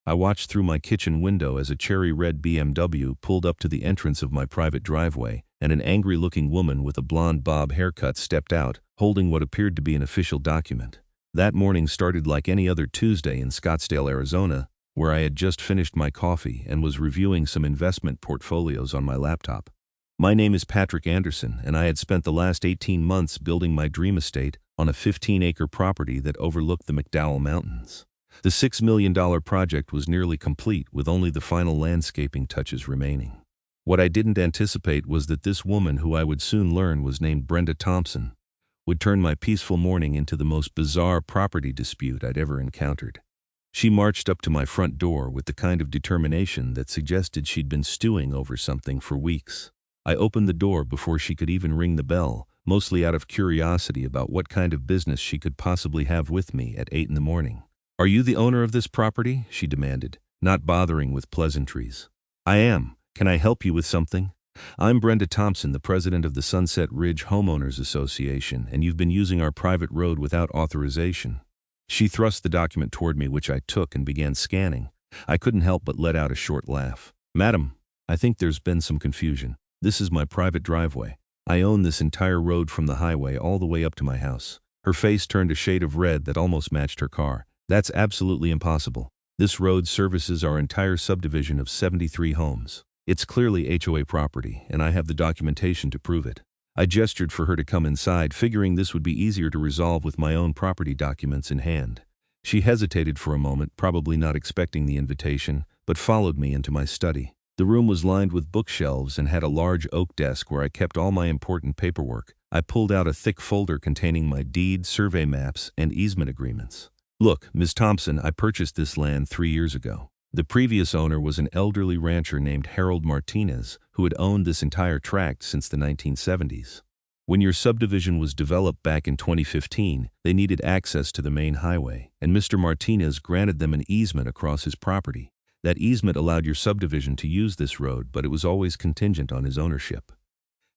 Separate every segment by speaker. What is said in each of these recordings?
Speaker 1: I watched through my kitchen window as a cherry-red BMW pulled up to the entrance of my private driveway, and an angry-looking woman with a blonde bob haircut stepped out, holding what appeared to be an official document. That morning started like any other Tuesday in Scottsdale, Arizona, where I had just finished my coffee and was reviewing some investment portfolios on my laptop. My name is Patrick Anderson, and I had spent the last 18 months building my dream estate on a 15-acre property that overlooked the McDowell Mountains. The $6 million project was nearly complete, with only the final landscaping touches remaining. What I didn't anticipate was that this woman, who I would soon learn was named Brenda Thompson, would turn my peaceful morning into the most bizarre property dispute I'd ever encountered. She marched up to my front door with the kind of determination that suggested she'd been stewing over something for weeks. I opened the door before she could even ring the bell, mostly out of curiosity about what kind of business she could possibly have with me at 8 in the morning. "Are you the owner of this property?" she demanded, not bothering with pleasantries. "I am. Can I help you with something?" "I'm Brenda Thompson, the president of the Sunset Ridge Homeowners Association, and you've been using our private road without authorization." She thrust the document toward me, which I took and began scanning. I couldn't help but let out a short laugh. "Madam, I think there's been some confusion. This is my private driveway. I own this entire road from the highway all the way up to my house." Her face turned a shade of red that almost matched her car. "That's absolutely impossible. This road services our entire subdivision of 73 homes. It's clearly HOA property, and I have the documentation to prove it." I gestured for her to come inside, figuring this would be easier to resolve with my own property documents in hand. She hesitated for a moment, probably not expecting the invitation, but followed me into my study. The room was lined with bookshelves and had a large oak desk where I kept all my important paperwork. I pulled out a thick folder containing my deed, survey maps, and easement agreements. "Look, Ms. Thompson, I purchased this land 3 years ago. The previous owner was an elderly rancher named Harold Martinez, who had owned this entire tract since the 1970s. When your subdivision was developed back in 2015, they needed access to the main highway, and Mr. Martinez granted them an easement across his property. That easement allowed your subdivision to use this road, but it was always contingent on his ownership."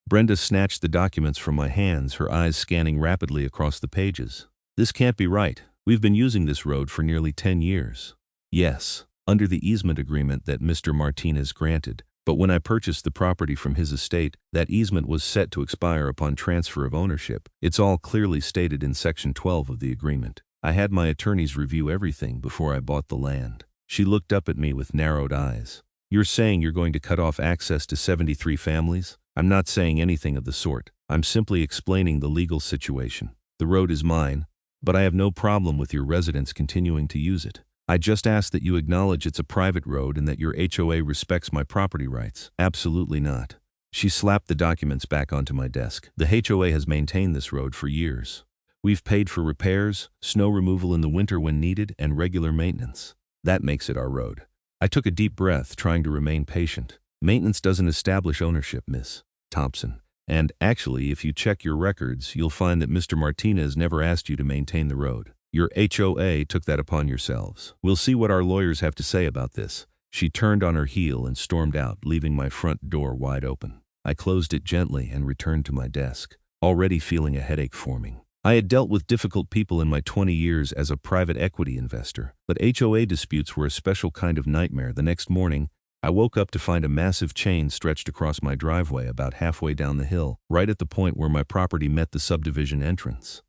Speaker 1: Brenda snatched the documents from my hands, her eyes scanning rapidly across the pages. "This can't be right. We've been using this road for nearly 10 years. "Yes, under the easement agreement that Mr. Martinez granted, but when I purchased the property from his estate, that easement was set to expire upon transfer of ownership. It's all clearly stated in Section 12 of the agreement. I had my attorneys review everything before I bought the land." She looked up at me with narrowed eyes. "You're saying you're going to cut off access to 73 families? I'm not saying anything of the sort. I'm simply explaining the legal situation. The road is mine, but I have no problem with your residents continuing to use it. I just ask that you acknowledge it's a private road and that your HOA respects my property rights." "Absolutely not." She slapped the documents back onto my desk. "The HOA has maintained this road for years. We've paid for repairs, snow removal in the winter when needed, and regular maintenance. That makes it our road." I took a deep breath, trying to remain patient. "Maintenance doesn't establish ownership, Miss Thompson. And actually, if you check your records, you'll find that Mr. Martinez never asked you to maintain the road. Your HOA took that upon yourselves. We'll see what our lawyers have to say about this." She turned on her heel and stormed out, leaving my front door wide open. I closed it gently and returned to my desk, already feeling a headache forming. I had dealt with difficult people in my 20 years as a private equity investor, but HOA disputes were a special kind of nightmare. The next morning, I woke up to find a massive chain stretched across my driveway about halfway down the hill, right at the point where my property met the subdivision entrance.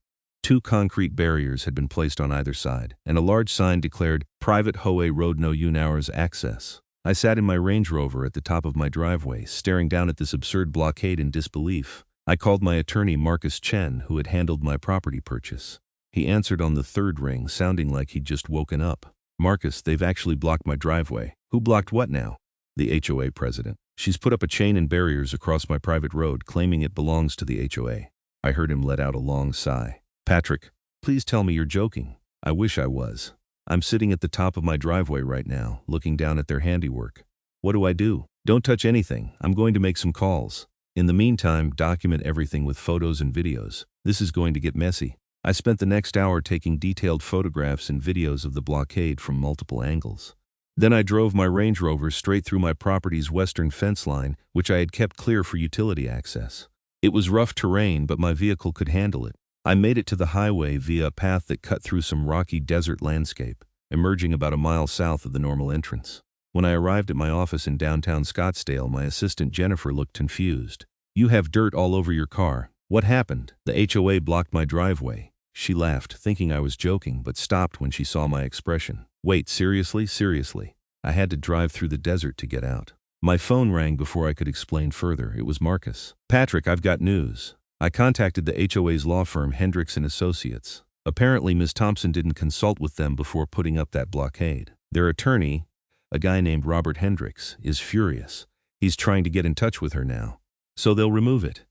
Speaker 1: 2 concrete barriers had been placed on either side, and a large sign declared, "Private HOA Road No Hours Access." I sat in my Range Rover at the top of my driveway, staring down at this absurd blockade in disbelief. I called my attorney, Marcus Chen, who had handled my property purchase. He answered on the 3rd ring, sounding like he'd just woken up. "Marcus, they've actually blocked my driveway." "Who blocked what now?" "The HOA president. She's put up a chain and barriers across my private road, claiming it belongs to the HOA." I heard him let out a long sigh. "Patrick, please tell me you're joking." "I wish I was. I'm sitting at the top of my driveway right now, looking down at their handiwork. What do I do?" "Don't touch anything. I'm going to make some calls. In the meantime, document everything with photos and videos. This is going to get messy." I spent the next hour taking detailed photographs and videos of the blockade from multiple angles. Then I drove my Range Rover straight through my property's western fence line, which I had kept clear for utility access. It was rough terrain, but my vehicle could handle it. I made it to the highway via a path that cut through some rocky desert landscape. emerging about a mile south of the normal entrance. When I arrived at my office in downtown Scottsdale, my assistant Jennifer looked confused. "You have dirt all over your car. What happened?" "The HOA blocked my driveway." She laughed, thinking I was joking, but stopped when she saw my expression. "Wait, seriously? Seriously?" I had to drive through the desert to get out. My phone rang before I could explain further. It was Marcus. "Patrick, I've got news. I contacted the HOA's law firm, Hendricks & Associates. Apparently, Ms. Thompson didn't consult with them before putting up that blockade. Their attorney, a guy named Robert Hendricks, is furious. He's trying to get in touch with her now. So they'll remove it."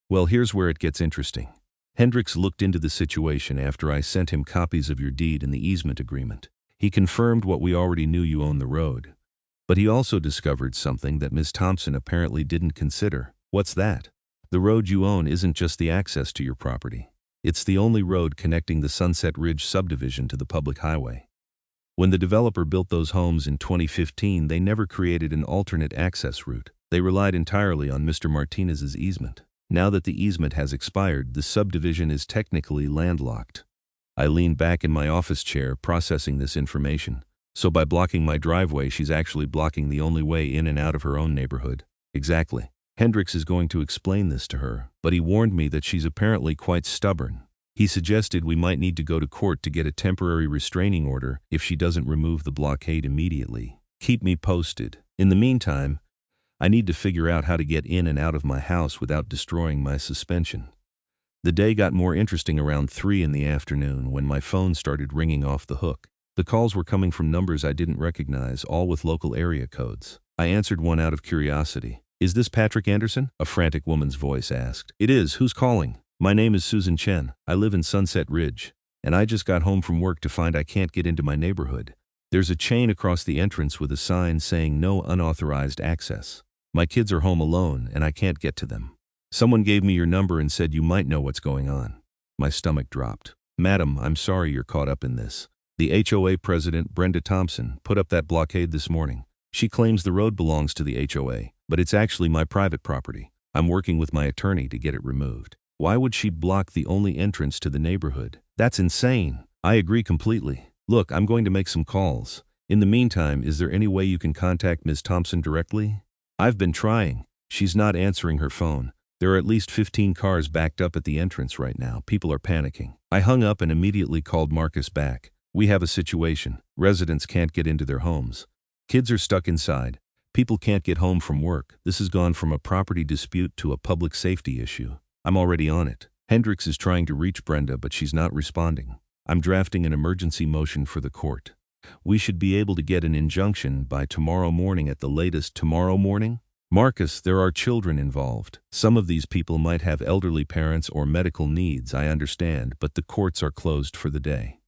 Speaker 1: "Well, here's where it gets interesting. Hendricks looked into the situation after I sent him copies of your deed and the easement agreement. He confirmed what we already knew: you own the road. But he also discovered something that Ms. Thompson apparently didn't consider." "What's that?" "The road you own isn't just the access to your property. It's the only road connecting the Sunset Ridge Subdivision to the public highway. When the developer built those homes in 2015, they never created an alternate access route. They relied entirely on Mr. Martinez's easement. Now that the easement has expired, the subdivision is technically landlocked." I leaned back in my office chair, processing this information. "So by blocking my driveway, she's actually blocking the only way in and out of her own neighborhood." "Exactly. Hendricks is going to explain this to her, but he warned me that she's apparently quite stubborn. He suggested we might need to go to court to get a temporary restraining order if she doesn't remove the blockade immediately. Keep me posted. In the meantime, I need to figure out how to get in and out of my house without destroying my suspension." The day got more interesting around 3 in the afternoon when my phone started ringing off the hook. The calls were coming from numbers I didn't recognize, all with local area codes. I answered one out of curiosity. "Is this Patrick Anderson?" a frantic woman's voice asked. "It is. Who's calling?" "My name is Susan Chen. I live in Sunset Ridge, and I just got home from work to find I can't get into my neighborhood. There's a chain across the entrance with a sign saying no unauthorized access. My kids are home alone, and I can't get to them. Someone gave me your number and said you might know what's going on." My stomach dropped. "Madam, I'm sorry you're caught up in this. The HOA president, Brenda Thompson, put up that blockade this morning. She claims the road belongs to the HOA, but it's actually my private property. I'm working with my attorney to get it removed." "Why would she block the only entrance to the neighborhood? That's insane." "I agree completely. Look, I'm going to make some calls. In the meantime, is there any way you can contact Ms. Thompson directly?" "I've been trying. She's not answering her phone. There are at least 15 cars backed up at the entrance right now. People are panicking." I hung up and immediately called Marcus back. "We have a situation. Residents can't get into their homes. Kids are stuck inside. People can't get home from work. This has gone from a property dispute to a public safety issue. I'm already on it. Hendricks is trying to reach Brenda, but she's not responding. I'm drafting an emergency motion for the court. We should be able to get an injunction by tomorrow morning at the latest." "Tomorrow morning?" "Marcus, there are children involved. Some of these people might have elderly parents or medical needs, I understand, but the courts are closed for the day.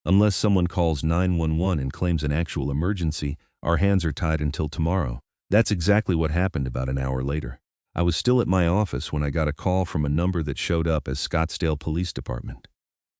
Speaker 1: Unless someone calls 911 and claims an actual emergency, our hands are tied until tomorrow." That's exactly what happened about an hour later. I was still at my office when I got a call from a number that showed up as Scottsdale Police Department.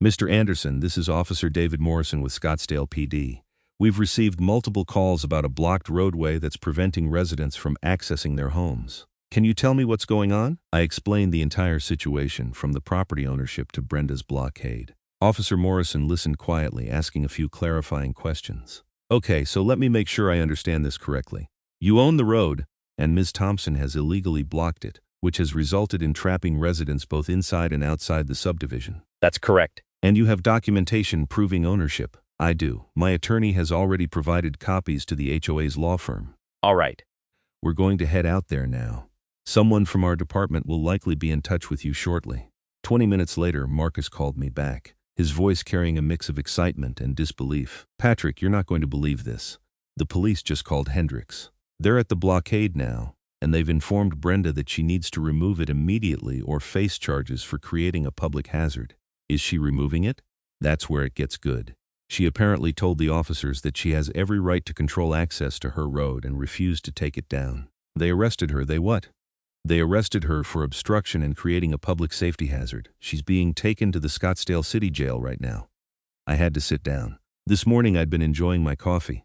Speaker 1: "Mr. Anderson, this is Officer David Morrison with Scottsdale PD. We've received multiple calls about a blocked roadway that's preventing residents from accessing their homes. Can you tell me what's going on?" I explained the entire situation, from the property ownership to Brenda's blockade. Officer Morrison listened quietly, asking a few clarifying questions. "Okay, so let me make sure I understand this correctly. You own the road, and Ms. Thompson has illegally blocked it, which has resulted in trapping residents both inside and outside the subdivision."
Speaker 2: "That's correct."
Speaker 1: "And you have documentation proving ownership?" "I do. My attorney has already provided copies to the HOA's law firm."
Speaker 2: "All right."
Speaker 1: "We're going to head out there now. Someone from our department will likely be in touch with you shortly." 20 minutes later, Marcus called me back, his voice carrying a mix of excitement and disbelief. "Patrick, you're not going to believe this. The police just called Hendricks. They're at the blockade now, and they've informed Brenda that she needs to remove it immediately or face charges for creating a public hazard." "Is she removing it?" "That's where it gets good. She apparently told the officers that she has every right to control access to her road and refused to take it down. They arrested her. They what? They arrested her for obstruction and creating a public safety hazard. She's being taken to the Scottsdale City Jail right now." I had to sit down. This morning I'd been enjoying my coffee,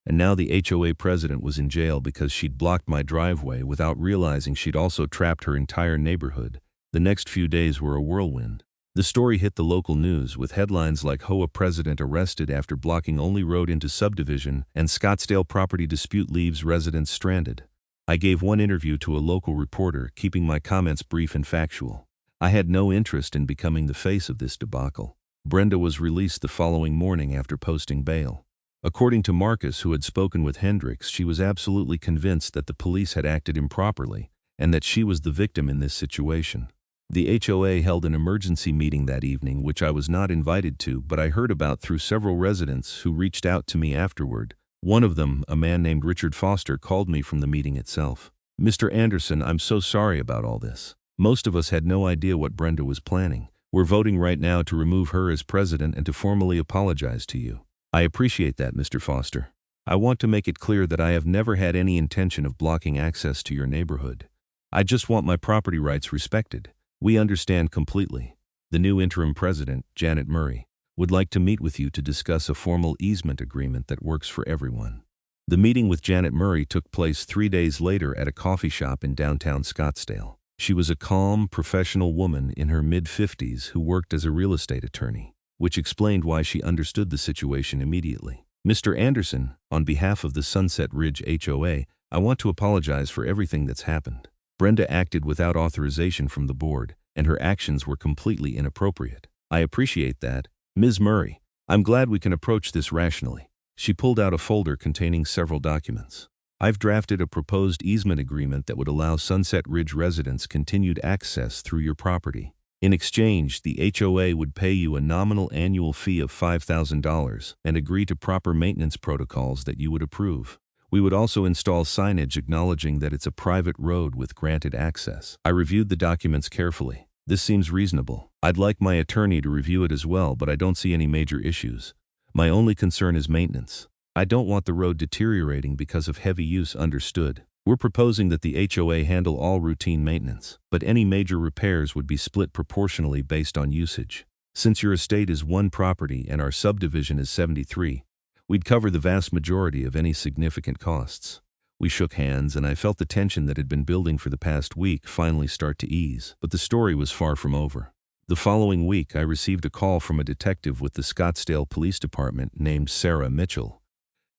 Speaker 1: and now the HOA president was in jail because she'd blocked my driveway without realizing she'd also trapped her entire neighborhood. The next few days were a whirlwind. The story hit the local news with headlines like HOA president arrested after blocking only road into Subdivision and Scottsdale property dispute leaves residents stranded. I gave one interview to a local reporter, keeping my comments brief and factual. I had no interest in becoming the face of this debacle. Brenda was released the following morning after posting bail. According to Marcus, who had spoken with Hendricks, she was absolutely convinced that the police had acted improperly and that she was the victim in this situation. The HOA held an emergency meeting that evening, which I was not invited to, but I heard about through several residents who reached out to me afterward. One of them, a man named Richard Foster, called me from the meeting itself. "Mr. Anderson, I'm so sorry about all this. Most of us had no idea what Brenda was planning. We're voting right now to remove her as president and to formally apologize to you." "I appreciate that, Mr. Foster. I want to make it clear that I have never had any intention of blocking access to your neighborhood. I just want my property rights respected. We understand completely. The new interim president, Janet Murray, would like to meet with you to discuss a formal easement agreement that works for everyone." The meeting with Janet Murray took place 3 days later at a coffee shop in downtown Scottsdale. She was a calm, professional woman in her mid-50s who worked as a real estate attorney, which explained why she understood the situation immediately. "Mr. Anderson, on behalf of the Sunset Ridge HOA, I want to apologize for everything that's happened. Brenda acted without authorization from the board, and her actions were completely inappropriate. I appreciate that, Ms. Murray. I'm glad we can approach this rationally." She pulled out a folder containing several documents. "I've drafted a proposed easement agreement that would allow Sunset Ridge residents continued access through your property. In exchange, the HOA would pay you a nominal annual fee of $5,000 and agree to proper maintenance protocols that you would approve. We would also install signage acknowledging that it's a private road with granted access." I reviewed the documents carefully. "This seems reasonable. I'd like my attorney to review it as well, but I don't see any major issues. My only concern is maintenance. I don't want the road deteriorating because of heavy use." "Understood. We're proposing that the HOA handle all routine maintenance, but any major repairs would be split proportionally based on usage. Since your estate is one property and our subdivision is 73, we'd cover the vast majority of any significant costs." We shook hands, and I felt the tension that had been building for the past week finally start to ease. But the story was far from over. The following week, I received a call from a detective with the Scottsdale Police Department named Sarah Mitchell.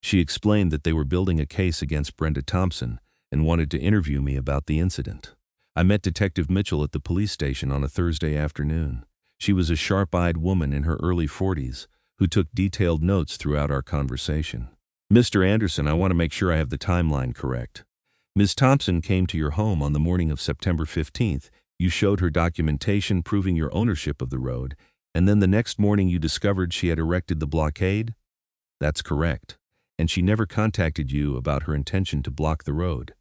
Speaker 1: She explained that they were building a case against Brenda Thompson and wanted to interview me about the incident. I met Detective Mitchell at the police station on a Thursday afternoon. She was a sharp-eyed woman in her early 40s who took detailed notes throughout our conversation. "Mr. Anderson, I want to make sure I have the timeline correct. Ms. Thompson came to your home on the morning of September 15th. You showed her documentation proving your ownership of the road, and then the next morning you discovered she had erected the blockade?" "That's correct. And she never contacted you about her intention to block the road?"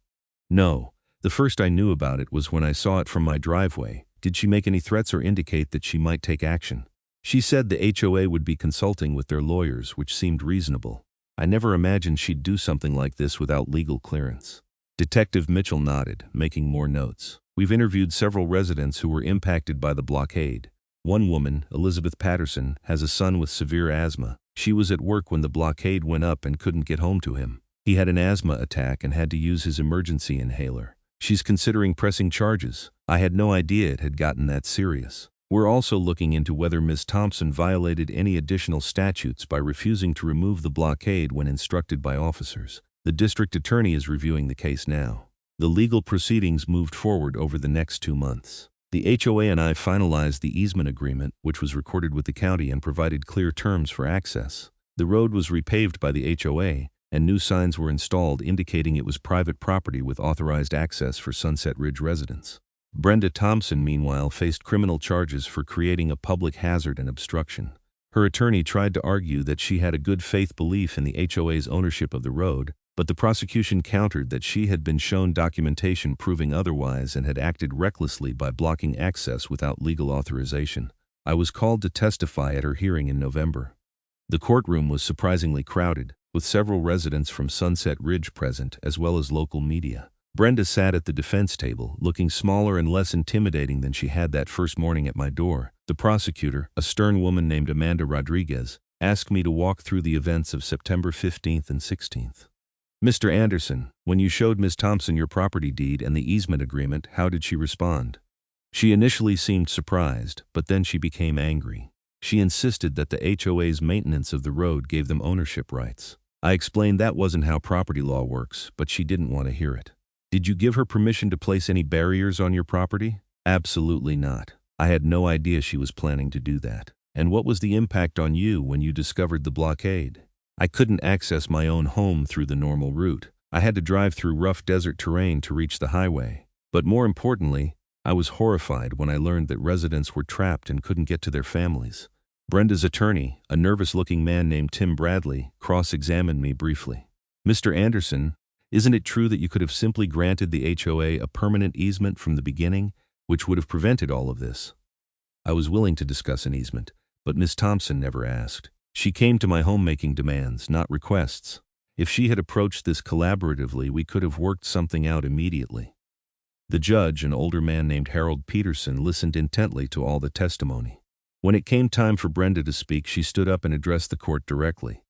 Speaker 1: "No. The first I knew about it was when I saw it from my driveway." "Did she make any threats or indicate that she might take action?" "She said the HOA would be consulting with their lawyers, which seemed reasonable. I never imagined she'd do something like this without legal clearance." Detective Mitchell nodded, making more notes. "We've interviewed several residents who were impacted by the blockade. One woman, Elizabeth Patterson, has a son with severe asthma. She was at work when the blockade went up and couldn't get home to him. He had an asthma attack and had to use his emergency inhaler. She's considering pressing charges. I had no idea it had gotten that serious. We're also looking into whether Ms. Thompson violated any additional statutes by refusing to remove the blockade when instructed by officers. The district attorney is reviewing the case now." The legal proceedings moved forward over the next 2 months. The HOA and I finalized the easement agreement, which was recorded with the county and provided clear terms for access. The road was repaved by the HOA, and new signs were installed indicating it was private property with authorized access for Sunset Ridge residents. Brenda Thompson, meanwhile, faced criminal charges for creating a public hazard and obstruction. Her attorney tried to argue that she had a good faith belief in the HOA's ownership of the road, but the prosecution countered that she had been shown documentation proving otherwise and had acted recklessly by blocking access without legal authorization. I was called to testify at her hearing in November. The courtroom was surprisingly crowded, with several residents from Sunset Ridge present, as well as local media. Brenda sat at the defense table, looking smaller and less intimidating than she had that first morning at my door. The prosecutor, a stern woman named Amanda Rodriguez, asked me to walk through the events of September 15th and 16th. "Mr. Anderson, when you showed Ms. Thompson your property deed and the easement agreement, how did she respond?" She initially seemed surprised, but then she became angry. She insisted that the HOA's maintenance of the road gave them ownership rights. I explained that wasn't how property law works, but she didn't want to hear it. Did you give her permission to place any barriers on your property? Absolutely not. I had no idea she was planning to do that. And what was the impact on you when you discovered the blockade? I couldn't access my own home through the normal route. I had to drive through rough desert terrain to reach the highway. But more importantly, I was horrified when I learned that residents were trapped and couldn't get to their families. Brenda's attorney, a nervous-looking man named Tim Bradley, cross-examined me briefly. Mr. Anderson, isn't it true that you could have simply granted the HOA a permanent easement from the beginning, which would have prevented all of this? I was willing to discuss an easement, but Ms. Thompson never asked. She came to my homemaking demands, not requests. If she had approached this collaboratively, we could have worked something out immediately. The judge, an older man named Harold Peterson, listened intently to all the testimony. When it came time for Brenda to speak, she stood up and addressed the court directly.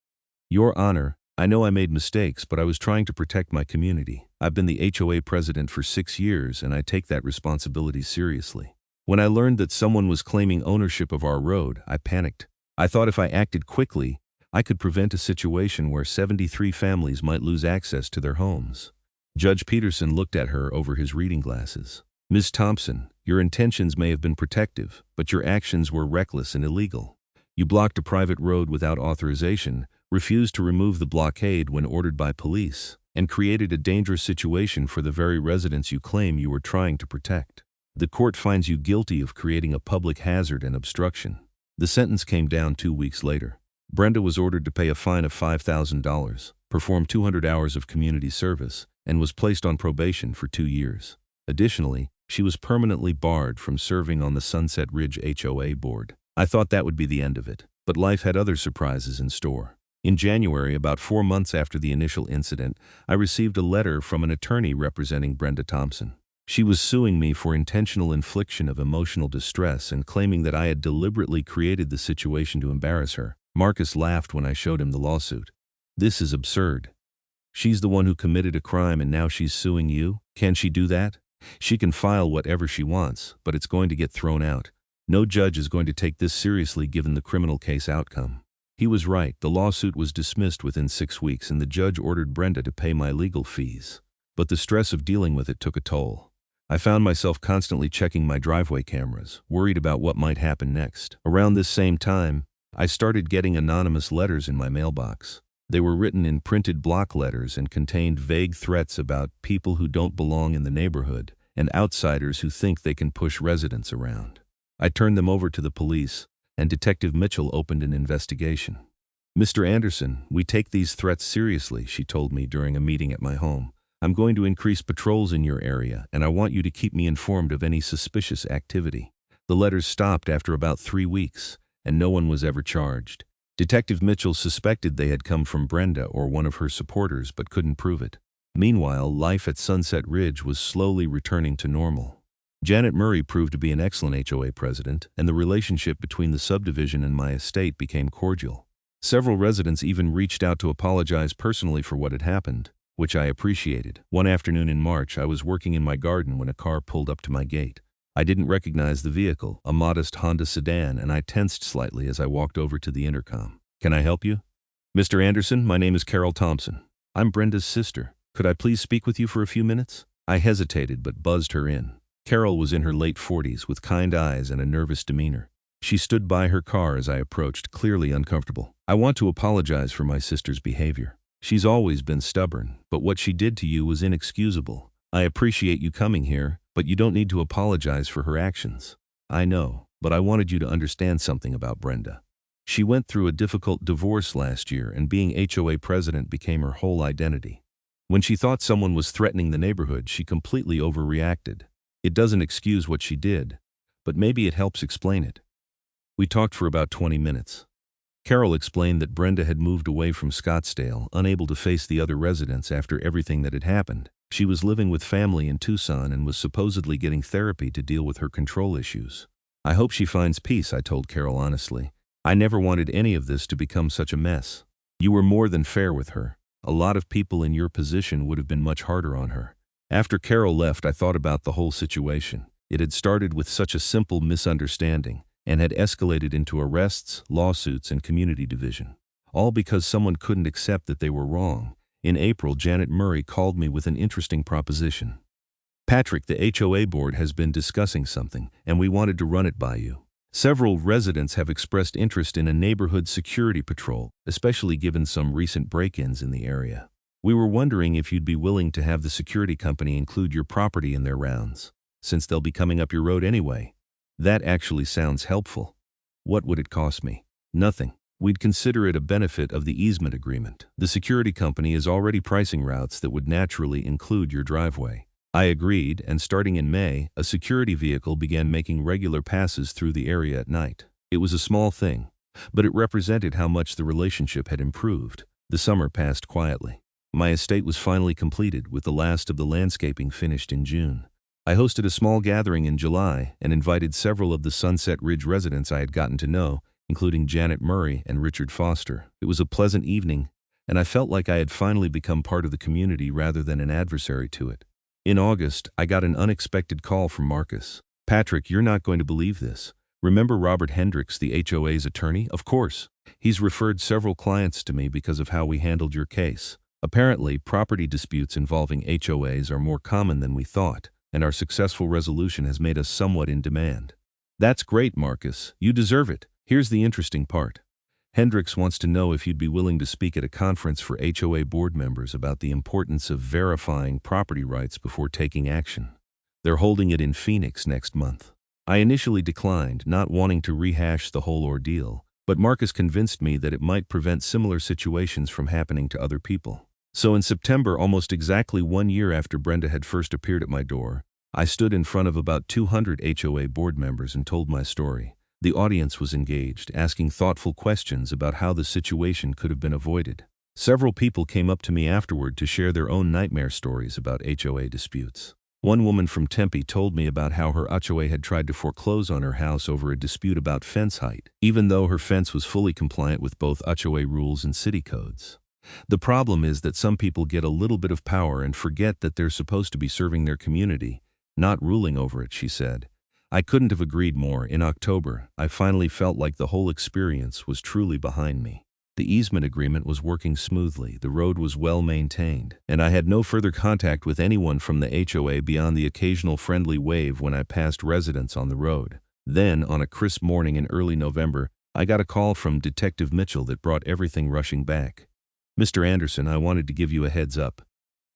Speaker 1: Your Honor, I know I made mistakes, but I was trying to protect my community. I've been the HOA president for 6 years, and I take that responsibility seriously. When I learned that someone was claiming ownership of our road, I panicked. I thought if I acted quickly, I could prevent a situation where 73 families might lose access to their homes. Judge Peterson looked at her over his reading glasses. Ms. Thompson, your intentions may have been protective, but your actions were reckless and illegal. You blocked a private road without authorization, refused to remove the blockade when ordered by police, and created a dangerous situation for the very residents you claim you were trying to protect. The court finds you guilty of creating a public hazard and obstruction. The sentence came down 2 weeks later. Brenda was ordered to pay a fine of $5,000, perform 200 hours of community service, and was placed on probation for 2 years. Additionally, she was permanently barred from serving on the Sunset Ridge HOA board. I thought that would be the end of it, but life had other surprises in store. In January, about 4 months after the initial incident, I received a letter from an attorney representing Brenda Thompson. She was suing me for intentional infliction of emotional distress and claiming that I had deliberately created the situation to embarrass her. Marcus laughed when I showed him the lawsuit. This is absurd. She's the one who committed a crime and now she's suing you? Can she do that? She can file whatever she wants, but it's going to get thrown out. No judge is going to take this seriously given the criminal case outcome. He was right. The lawsuit was dismissed within 6 weeks and the judge ordered Brenda to pay my legal fees. But the stress of dealing with it took a toll. I found myself constantly checking my driveway cameras, worried about what might happen next. Around this same time, I started getting anonymous letters in my mailbox. They were written in printed block letters and contained vague threats about people who don't belong in the neighborhood and outsiders who think they can push residents around. I turned them over to the police, and Detective Mitchell opened an investigation. Mr. Anderson, we take these threats seriously, she told me during a meeting at my home. I'm going to increase patrols in your area, and I want you to keep me informed of any suspicious activity. The letters stopped after about 3 weeks, and no one was ever charged. Detective Mitchell suspected they had come from Brenda or one of her supporters, but couldn't prove it. Meanwhile, life at Sunset Ridge was slowly returning to normal. Janet Murray proved to be an excellent HOA president, and the relationship between the subdivision and my estate became cordial. Several residents even reached out to apologize personally for what had happened, which I appreciated. One afternoon in March, I was working in my garden when a car pulled up to my gate. I didn't recognize the vehicle, a modest Honda sedan, and I tensed slightly as I walked over to the intercom. Can I help you? Mr. Anderson, my name is Carol Thompson. I'm Brenda's sister. Could I please speak with you for a few minutes? I hesitated but buzzed her in. Carol was in her late 40s with kind eyes and a nervous demeanor. She stood by her car as I approached, clearly uncomfortable. I want to apologize for my sister's behavior. She's always been stubborn, but what she did to you was inexcusable. I appreciate you coming here, but you don't need to apologize for her actions. I know, but I wanted you to understand something about Brenda. She went through a difficult divorce last year, and being HOA president became her whole identity. When she thought someone was threatening the neighborhood, she completely overreacted. It doesn't excuse what she did, but maybe it helps explain it. We talked for about 20 minutes. Carol explained that Brenda had moved away from Scottsdale, unable to face the other residents after everything that had happened. She was living with family in Tucson and was supposedly getting therapy to deal with her control issues. I hope she finds peace, I told Carol honestly. I never wanted any of this to become such a mess. You were more than fair with her. A lot of people in your position would have been much harder on her. After Carol left, I thought about the whole situation. It had started with such a simple misunderstanding and had escalated into arrests, lawsuits, and community division. All because someone couldn't accept that they were wrong. In April, Janet Murray called me with an interesting proposition. "Patrick, the HOA board has been discussing something, and we wanted to run it by you. Several residents have expressed interest in a neighborhood security patrol, especially given some recent break-ins in the area. We were wondering if you'd be willing to have the security company include your property in their rounds, since they'll be coming up your road anyway." That actually sounds helpful. What would it cost me? Nothing. We'd consider it a benefit of the easement agreement. The security company is already pricing routes that would naturally include your driveway. I agreed, and starting in May, a security vehicle began making regular passes through the area at night. It was a small thing, but it represented how much the relationship had improved. The summer passed quietly. My estate was finally completed, with the last of the landscaping finished in June. I hosted a small gathering in July and invited several of the Sunset Ridge residents I had gotten to know, including Janet Murray and Richard Foster. It was a pleasant evening, and I felt like I had finally become part of the community rather than an adversary to it. In August, I got an unexpected call from Marcus. "Patrick, you're not going to believe this. Remember Robert Hendricks, the HOA's attorney? Of course. He's referred several clients to me because of how we handled your case. Apparently, property disputes involving HOAs are more common than we thought, and our successful resolution has made us somewhat in demand." "That's great, Marcus. You deserve it. Here's the interesting part. Hendricks wants to know if you'd be willing to speak at a conference for HOA board members about the importance of verifying property rights before taking action. They're holding it in Phoenix next month." I initially declined, not wanting to rehash the whole ordeal, but Marcus convinced me that it might prevent similar situations from happening to other people. So in September, almost exactly 1 year after Brenda had first appeared at my door, I stood in front of about 200 HOA board members and told my story. The audience was engaged, asking thoughtful questions about how the situation could have been avoided. Several people came up to me afterward to share their own nightmare stories about HOA disputes. One woman from Tempe told me about how her HOA had tried to foreclose on her house over a dispute about fence height, even though her fence was fully compliant with both HOA rules and city codes. "The problem is that some people get a little bit of power and forget that they're supposed to be serving their community, not ruling over it," she said. I couldn't have agreed more. In October, I finally felt like the whole experience was truly behind me. The easement agreement was working smoothly, the road was well maintained, and I had no further contact with anyone from the HOA beyond the occasional friendly wave when I passed residents on the road. Then, on a crisp morning in early November, I got a call from Detective Mitchell that brought everything rushing back. "Mr. Anderson, I wanted to give you a heads up.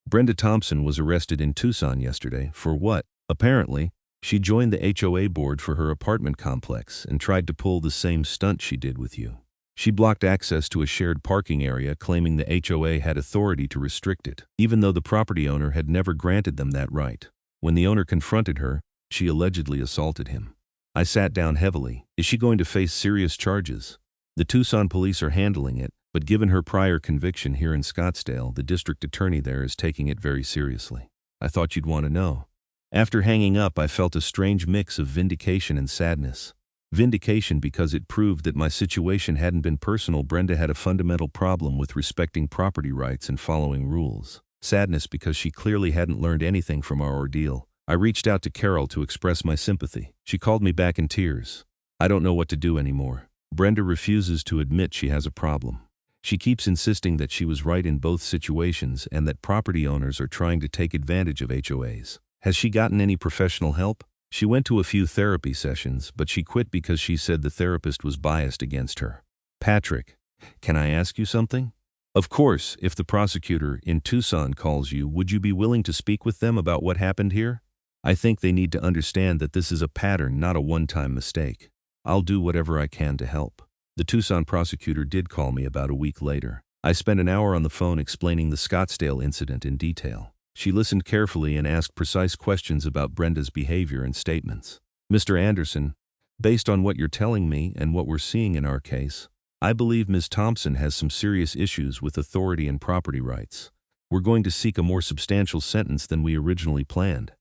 Speaker 1: Brenda Thompson was arrested in Tucson yesterday for what, apparently, she joined the HOA board for her apartment complex and tried to pull the same stunt she did with you. She blocked access to a shared parking area, claiming the HOA had authority to restrict it, even though the property owner had never granted them that right. When the owner confronted her, she allegedly assaulted him. I sat down heavily. Is she going to face serious charges? The Tucson police are handling it, but given her prior conviction here in Scottsdale, the district attorney there is taking it very seriously. I thought you'd want to know." After hanging up, I felt a strange mix of vindication and sadness. Vindication because it proved that my situation hadn't been personal. Brenda had a fundamental problem with respecting property rights and following rules. Sadness because she clearly hadn't learned anything from our ordeal. I reached out to Carol to express my sympathy. She called me back in tears. "I don't know what to do anymore. Brenda refuses to admit she has a problem. She keeps insisting that she was right in both situations and that property owners are trying to take advantage of HOAs. Has she gotten any professional help? She went to a few therapy sessions, but she quit because she said the therapist was biased against her." "Patrick, can I ask you something?" "Of course. If the prosecutor in Tucson calls you, would you be willing to speak with them about what happened here? I think they need to understand that this is a pattern, not a one-time mistake. I'll do whatever I can to help." The Tucson prosecutor did call me about a week later. I spent an hour on the phone explaining the Scottsdale incident in detail. She listened carefully and asked precise questions about Brenda's behavior and statements. "Mr. Anderson, based on what you're telling me and what we're seeing in our case, I believe Ms. Thompson has some serious issues with authority and property rights. We're going to seek a more substantial sentence than we originally planned.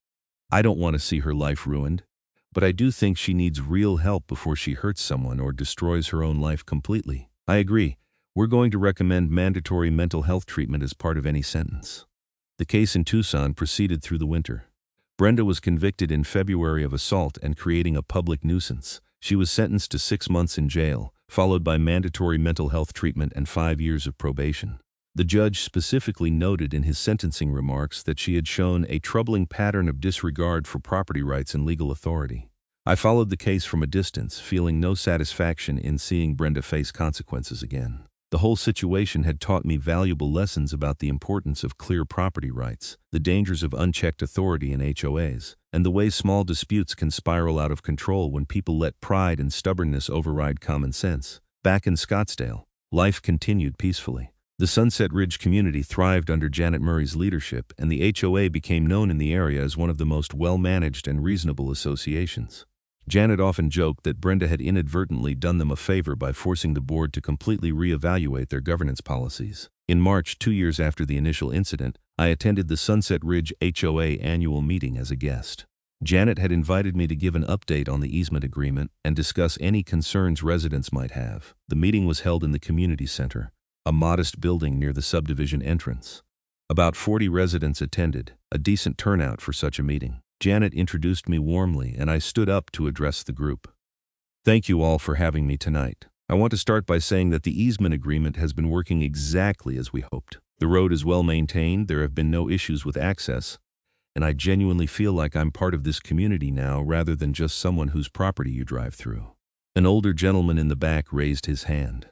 Speaker 1: I don't want to see her life ruined, but I do think she needs real help before she hurts someone or destroys her own life completely." "I agree. We're going to recommend mandatory mental health treatment as part of any sentence." The case in Tucson proceeded through the winter. Brenda was convicted in February of assault and creating a public nuisance. She was sentenced to 6 months in jail, followed by mandatory mental health treatment and 5 years of probation. The judge specifically noted in his sentencing remarks that she had shown a troubling pattern of disregard for property rights and legal authority. I followed the case from a distance, feeling no satisfaction in seeing Brenda face consequences again. The whole situation had taught me valuable lessons about the importance of clear property rights, the dangers of unchecked authority in HOAs, and the way small disputes can spiral out of control when people let pride and stubbornness override common sense. Back in Scottsdale, life continued peacefully. The Sunset Ridge community thrived under Janet Murray's leadership, and the HOA became known in the area as one of the most well-managed and reasonable associations. Janet often joked that Brenda had inadvertently done them a favor by forcing the board to completely reevaluate their governance policies. In March, 2 years after the initial incident, I attended the Sunset Ridge HOA annual meeting as a guest. Janet had invited me to give an update on the easement agreement and discuss any concerns residents might have. The meeting was held in the community center, a modest building near the subdivision entrance. About 40 residents attended, a decent turnout for such a meeting. Janet introduced me warmly, and I stood up to address the group. Thank you all for having me tonight. I want to start by saying that the easement agreement has been working exactly as we hoped. The road is well maintained, there have been no issues with access, and I genuinely feel like I'm part of this community now rather than just someone whose property you drive through. An older gentleman in the back raised his hand.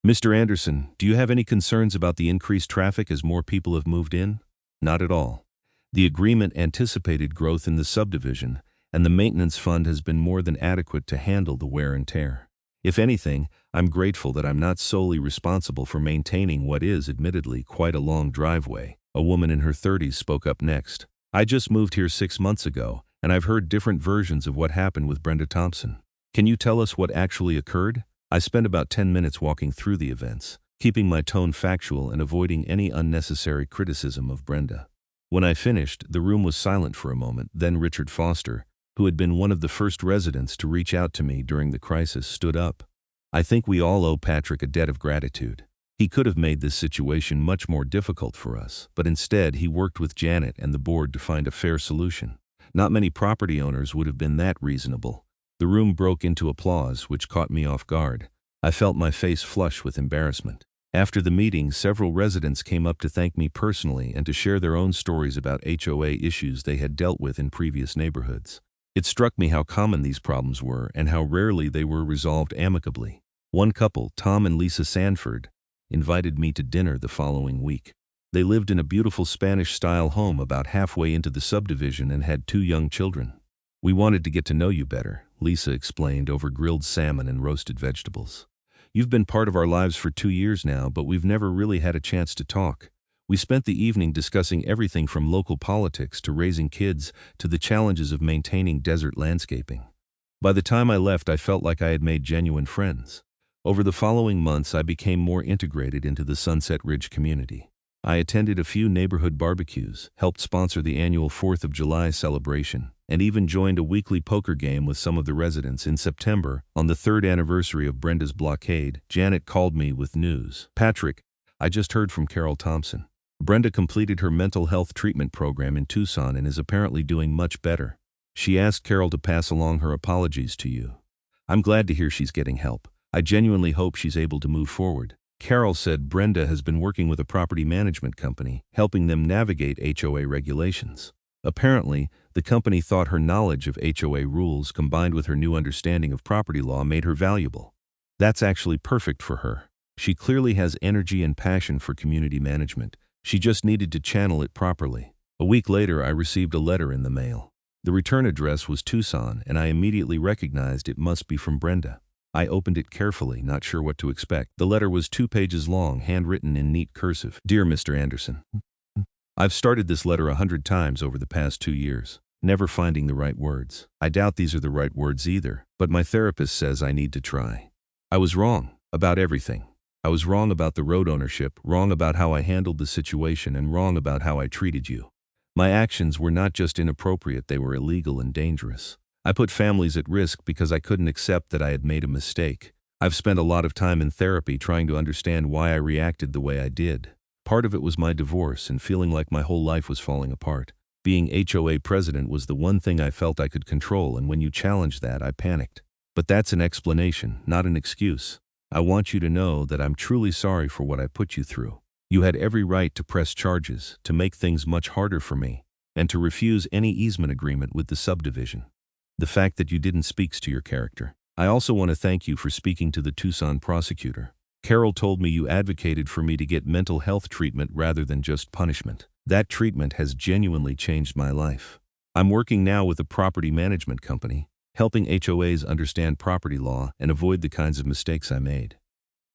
Speaker 1: Mr. Anderson, do you have any concerns about the increased traffic as more people have moved in? Not at all. The agreement anticipated growth in the subdivision, and the maintenance fund has been more than adequate to handle the wear and tear. If anything, I'm grateful that I'm not solely responsible for maintaining what is, admittedly, quite a long driveway. A woman in her 30s spoke up next. I just moved here 6 months ago, and I've heard different versions of what happened with Brenda Thompson. Can you tell us what actually occurred? I spent about 10 minutes walking through the events, keeping my tone factual and avoiding any unnecessary criticism of Brenda. When I finished, the room was silent for a moment. Then Richard Foster, who had been one of the first residents to reach out to me during the crisis, stood up. I think we all owe Patrick a debt of gratitude. He could have made this situation much more difficult for us, but instead he worked with Janet and the board to find a fair solution. Not many property owners would have been that reasonable. The room broke into applause, which caught me off guard. I felt my face flush with embarrassment. After the meeting, several residents came up to thank me personally and to share their own stories about HOA issues they had dealt with in previous neighborhoods. It struck me how common these problems were and how rarely they were resolved amicably. One couple, Tom and Lisa Sanford, invited me to dinner the following week. They lived in a beautiful Spanish-style home about halfway into the subdivision and had 2 young children. We wanted to get to know you better, Lisa explained over grilled salmon and roasted vegetables. You've been part of our lives for 2 years now, but we've never really had a chance to talk. We spent the evening discussing everything from local politics to raising kids to the challenges of maintaining desert landscaping. By the time I left, I felt like I had made genuine friends. Over the following months, I became more integrated into the Sunset Ridge community. I attended a few neighborhood barbecues, helped sponsor the annual 4th of July celebration, and even joined a weekly poker game with some of the residents. In September, on the 3rd anniversary of Brenda's blockade, Janet called me with news. Patrick, I just heard from Carol Thompson. Brenda completed her mental health treatment program in Tucson and is apparently doing much better. She asked Carol to pass along her apologies to you. I'm glad to hear she's getting help. I genuinely hope she's able to move forward. Carol said Brenda has been working with a property management company, helping them navigate HOA regulations. Apparently, the company thought her knowledge of HOA rules combined with her new understanding of property law made her valuable. That's actually perfect for her. She clearly has energy and passion for community management. She just needed to channel it properly. A week later, I received a letter in the mail. The return address was Tucson, and I immediately recognized it must be from Brenda. I opened it carefully, not sure what to expect. The letter was 2 pages long, handwritten in neat cursive. Dear Mr. Anderson, I've started this letter 100 times over the past 2 years, never finding the right words. I doubt these are the right words either, but my therapist says I need to try. I was wrong about everything. I was wrong about the road ownership, wrong about how I handled the situation, and wrong about how I treated you. My actions were not just inappropriate, they were illegal and dangerous. I put families at risk because I couldn't accept that I had made a mistake. I've spent a lot of time in therapy trying to understand why I reacted the way I did. Part of it was my divorce and feeling like my whole life was falling apart. Being HOA president was the one thing I felt I could control, and when you challenged that, I panicked. But that's an explanation, not an excuse. I want you to know that I'm truly sorry for what I put you through. You had every right to press charges, to make things much harder for me, and to refuse any easement agreement with the subdivision. The fact that you didn't speaks to your character. I also want to thank you for speaking to the Tucson prosecutor. Carol told me you advocated for me to get mental health treatment rather than just punishment. That treatment has genuinely changed my life. I'm working now with a property management company, helping HOAs understand property law and avoid the kinds of mistakes I made.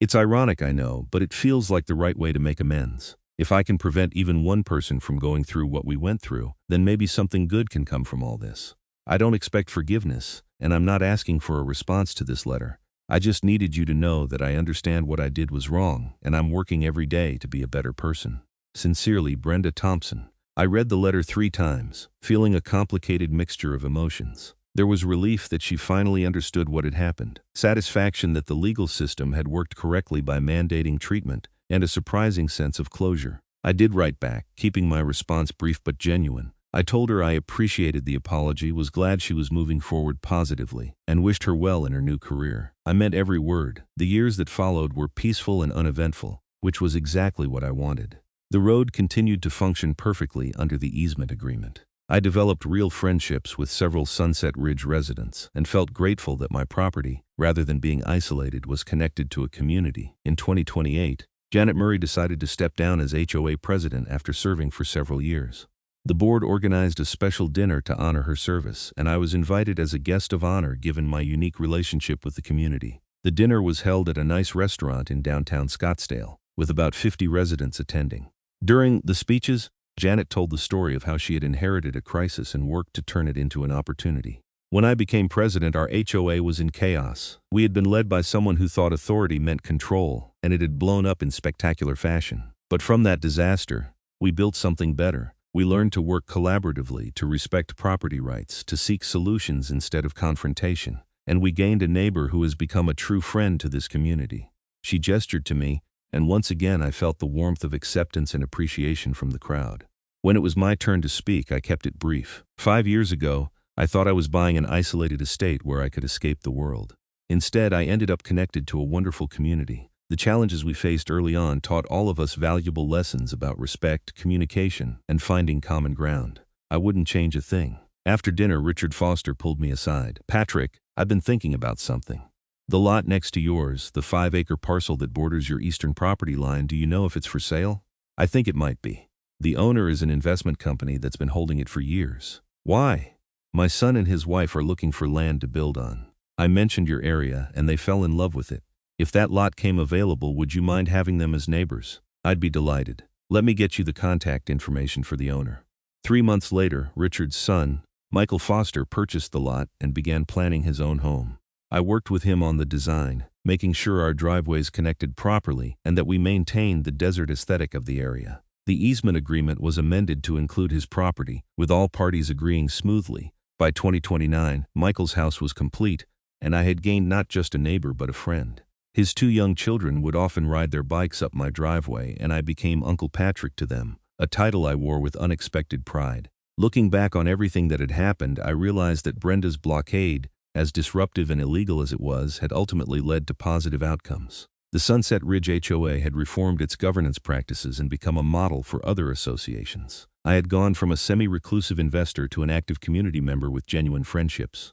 Speaker 1: It's ironic, I know, but it feels like the right way to make amends. If I can prevent even one person from going through what we went through, then maybe something good can come from all this. I don't expect forgiveness, and I'm not asking for a response to this letter. I just needed you to know that I understand what I did was wrong, and I'm working every day to be a better person. Sincerely, Brenda Thompson. I read the letter 3 times, feeling a complicated mixture of emotions. There was relief that she finally understood what had happened, satisfaction that the legal system had worked correctly by mandating treatment, and a surprising sense of closure. I did write back, keeping my response brief but genuine. I told her I appreciated the apology, was glad she was moving forward positively, and wished her well in her new career. I meant every word. The years that followed were peaceful and uneventful, which was exactly what I wanted. The road continued to function perfectly under the easement agreement. I developed real friendships with several Sunset Ridge residents and felt grateful that my property, rather than being isolated, was connected to a community. In 2028, Janet Murray decided to step down as HOA president after serving for several years. The board organized a special dinner to honor her service, and I was invited as a guest of honor given my unique relationship with the community. The dinner was held at a nice restaurant in downtown Scottsdale, with about 50 residents attending. During the speeches, Janet told the story of how she had inherited a crisis and worked to turn it into an opportunity. When I became president, our HOA was in chaos. We had been led by someone who thought authority meant control, and it had blown up in spectacular fashion. But from that disaster, we built something better. We learned to work collaboratively, to respect property rights, to seek solutions instead of confrontation. And we gained a neighbor who has become a true friend to this community. She gestured to me, and once again I felt the warmth of acceptance and appreciation from the crowd. When it was my turn to speak, I kept it brief. 5 years ago, I thought I was buying an isolated estate where I could escape the world. Instead, I ended up connected to a wonderful community. The challenges we faced early on taught all of us valuable lessons about respect, communication, and finding common ground. I wouldn't change a thing. After dinner, Richard Foster pulled me aside. "Patrick, I've been thinking about something. The lot next to yours, the 5-acre parcel that borders your eastern property line, do you know if it's for sale?" "I think it might be. The owner is an investment company that's been holding it for years." "Why?" "My son and his wife are looking for land to build on. I mentioned your area, and they fell in love with it. If that lot came available, would you mind having them as neighbors?" "I'd be delighted. Let me get you the contact information for the owner." 3 months later, Richard's son, Michael Foster, purchased the lot and began planning his own home. I worked with him on the design, making sure our driveways connected properly and that we maintained the desert aesthetic of the area. The easement agreement was amended to include his property, with all parties agreeing smoothly. By 2029, Michael's house was complete, and I had gained not just a neighbor but a friend. His 2 young children would often ride their bikes up my driveway, and I became Uncle Patrick to them, a title I wore with unexpected pride. Looking back on everything that had happened, I realized that Brenda's blockade, as disruptive and illegal as it was, had ultimately led to positive outcomes. The Sunset Ridge HOA had reformed its governance practices and become a model for other associations. I had gone from a semi-reclusive investor to an active community member with genuine friendships.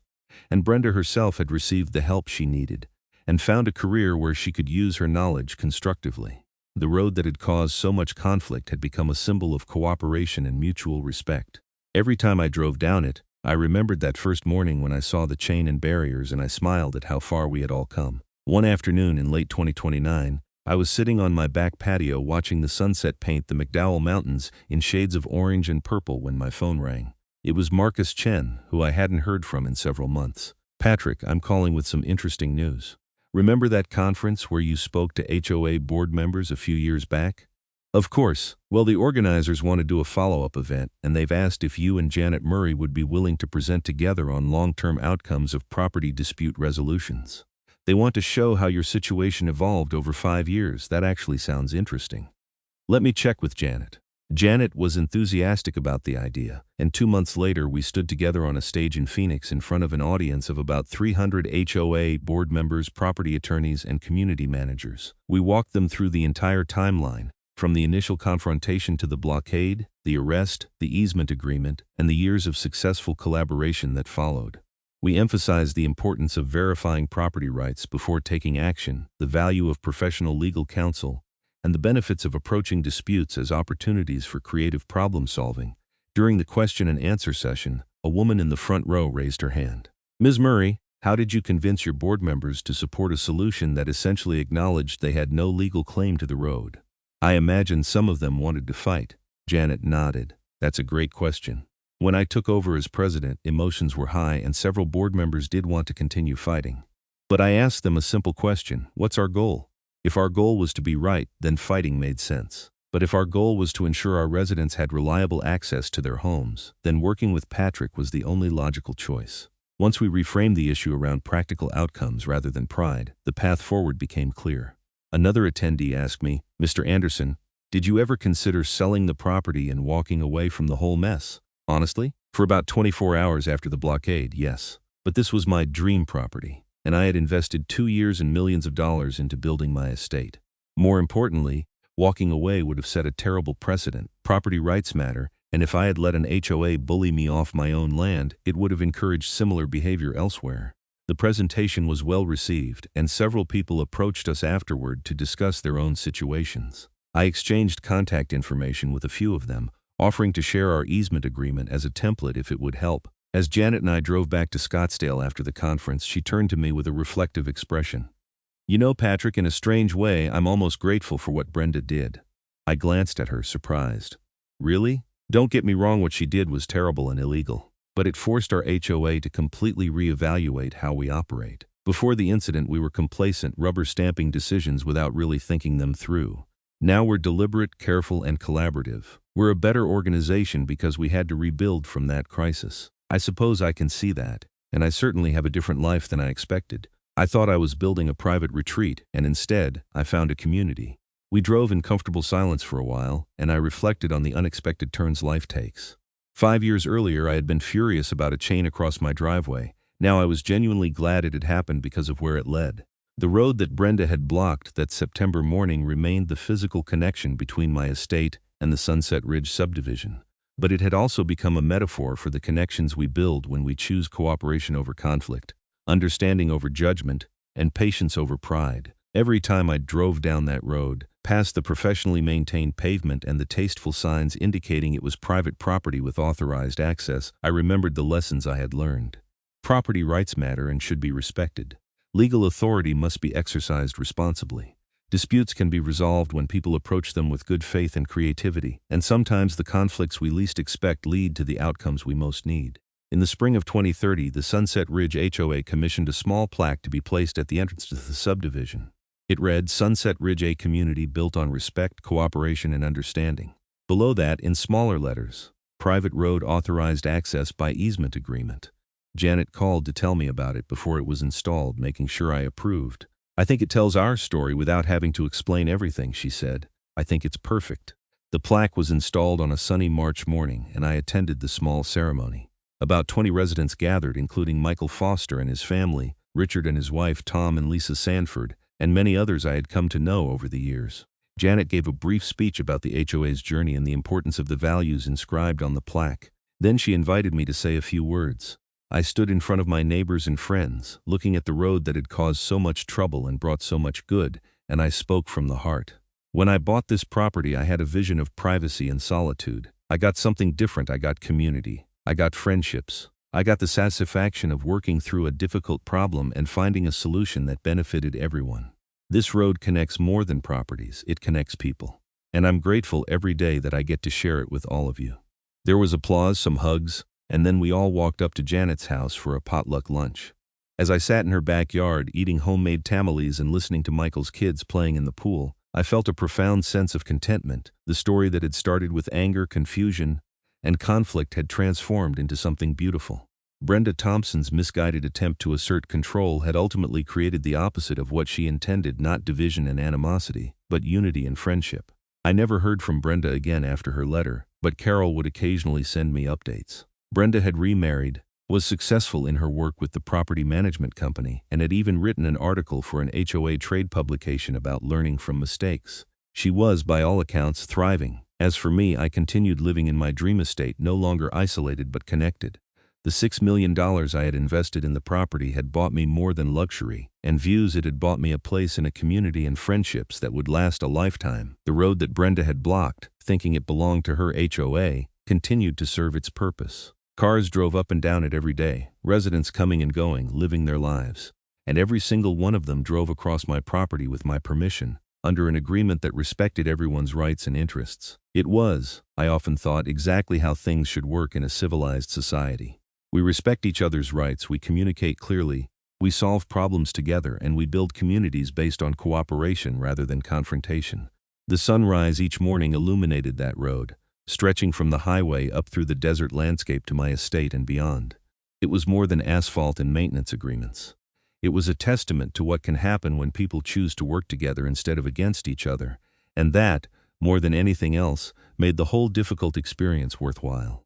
Speaker 1: And Brenda herself had received the help she needed, and found a career where she could use her knowledge constructively. The road that had caused so much conflict had become a symbol of cooperation and mutual respect. Every time I drove down it, I remembered that first morning when I saw the chain and barriers, and I smiled at how far we had all come. One afternoon in late 2029, I was sitting on my back patio watching the sunset paint the McDowell Mountains in shades of orange and purple when my phone rang. It was Marcus Chen, who I hadn't heard from in several months. "Patrick, I'm calling with some interesting news. Remember that conference where you spoke to HOA board members a few years back?" "Of course. Well, the organizers want to do a follow-up event, and they've asked if you and Janet Murray would be willing to present together on long-term outcomes of property dispute resolutions. They want to show how your situation evolved over 5 years. That actually sounds interesting." "Let me check with Janet." Janet was enthusiastic about the idea, and 2 months later we stood together on a stage in Phoenix in front of an audience of about 300 HOA board members, property attorneys, and community managers. We walked them through the entire timeline, from the initial confrontation to the blockade, the arrest, the easement agreement, and the years of successful collaboration that followed. We emphasized the importance of verifying property rights before taking action, the value of professional legal counsel, and the benefits of approaching disputes as opportunities for creative problem-solving. During the question and answer session, a woman in the front row raised her hand. "Ms. Murray, how did you convince your board members to support a solution that essentially acknowledged they had no legal claim to the road?" "I imagine some of them wanted to fight." Janet nodded. "That's a great question. When I took over as president, emotions were high and several board members did want to continue fighting. But I asked them a simple question: what's our goal? If our goal was to be right, then fighting made sense. But if our goal was to ensure our residents had reliable access to their homes, then working with Patrick was the only logical choice. Once we reframed the issue around practical outcomes rather than pride, the path forward became clear." Another attendee asked me, "Mr. Anderson, did you ever consider selling the property and walking away from the whole mess?" "Honestly, for about 24 hours after the blockade, yes. But this was my dream property, and I had invested 2 years and millions of dollars into building my estate. More importantly, walking away would have set a terrible precedent. Property rights matter, and if I had let an HOA bully me off my own land, it would have encouraged similar behavior elsewhere." The presentation was well received, and several people approached us afterward to discuss their own situations. I exchanged contact information with a few of them, offering to share our easement agreement as a template if it would help. As Janet and I drove back to Scottsdale after the conference, she turned to me with a reflective expression. "You know, Patrick, in a strange way, I'm almost grateful for what Brenda did." I glanced at her, surprised. "Really? Don't get me wrong, what she did was terrible and illegal. But it forced our HOA to completely reevaluate how we operate. Before the incident, we were complacent, rubber-stamping decisions without really thinking them through. Now we're deliberate, careful, and collaborative. We're a better organization because we had to rebuild from that crisis. I suppose I can see that, and I certainly have a different life than I expected. I thought I was building a private retreat, and instead, I found a community." We drove in comfortable silence for a while, and I reflected on the unexpected turns life takes. 5 years earlier, I had been furious about a chain across my driveway. Now I was genuinely glad it had happened because of where it led. The road that Brenda had blocked that September morning remained the physical connection between my estate and the Sunset Ridge subdivision. But it had also become a metaphor for the connections we build when we choose cooperation over conflict, understanding over judgment, and patience over pride. Every time I drove down that road, past the professionally maintained pavement and the tasteful signs indicating it was private property with authorized access, I remembered the lessons I had learned. Property rights matter and should be respected. Legal authority must be exercised responsibly. Disputes can be resolved when people approach them with good faith and creativity, and sometimes the conflicts we least expect lead to the outcomes we most need. In the spring of 2030, the Sunset Ridge HOA commissioned a small plaque to be placed at the entrance to the subdivision. It read, "Sunset Ridge, a community built on respect, cooperation, and understanding." Below that, in smaller letters, "Private road authorized access by easement agreement." Janet called to tell me about it before it was installed, making sure I approved. "I think it tells our story without having to explain everything," she said. "I think it's perfect." The plaque was installed on a sunny March morning, and I attended the small ceremony. About 20 residents gathered, including Michael Foster and his family, Richard and his wife Tom and Lisa Sanford, and many others I had come to know over the years. Janet gave a brief speech about the HOA's journey and the importance of the values inscribed on the plaque. Then she invited me to say a few words. I stood in front of my neighbors and friends, looking at the road that had caused so much trouble and brought so much good, and I spoke from the heart. When I bought this property, I had a vision of privacy and solitude. I got something different. I got community. I got friendships. I got the satisfaction of working through a difficult problem and finding a solution that benefited everyone. This road connects more than properties, it connects people. And I'm grateful every day that I get to share it with all of you. There was applause, some hugs, and then we all walked up to Janet's house for a potluck lunch. As I sat in her backyard eating homemade tamales and listening to Michael's kids playing in the pool, I felt a profound sense of contentment. The story that had started with anger, confusion, and conflict had transformed into something beautiful. Brenda Thompson's misguided attempt to assert control had ultimately created the opposite of what she intended, not division and animosity, but unity and friendship. I never heard from Brenda again after her letter, but Carol would occasionally send me updates. Brenda had remarried, was successful in her work with the property management company, and had even written an article for an HOA trade publication about learning from mistakes. She was, by all accounts, thriving. As for me, I continued living in my dream estate, no longer isolated but connected. The $6 million I had invested in the property had bought me more than luxury, and views. It had bought me a place in a community and friendships that would last a lifetime. The road that Brenda had blocked, thinking it belonged to her HOA, continued to serve its purpose. Cars drove up and down it every day, residents coming and going, living their lives. And every single one of them drove across my property with my permission, under an agreement that respected everyone's rights and interests. It was, I often thought, exactly how things should work in a civilized society. We respect each other's rights, we communicate clearly, we solve problems together, and we build communities based on cooperation rather than confrontation. The sunrise each morning illuminated that road, stretching from the highway up through the desert landscape to my estate and beyond. It was more than asphalt and maintenance agreements. It was a testament to what can happen when people choose to work together instead of against each other, and that, more than anything else, made the whole difficult experience worthwhile.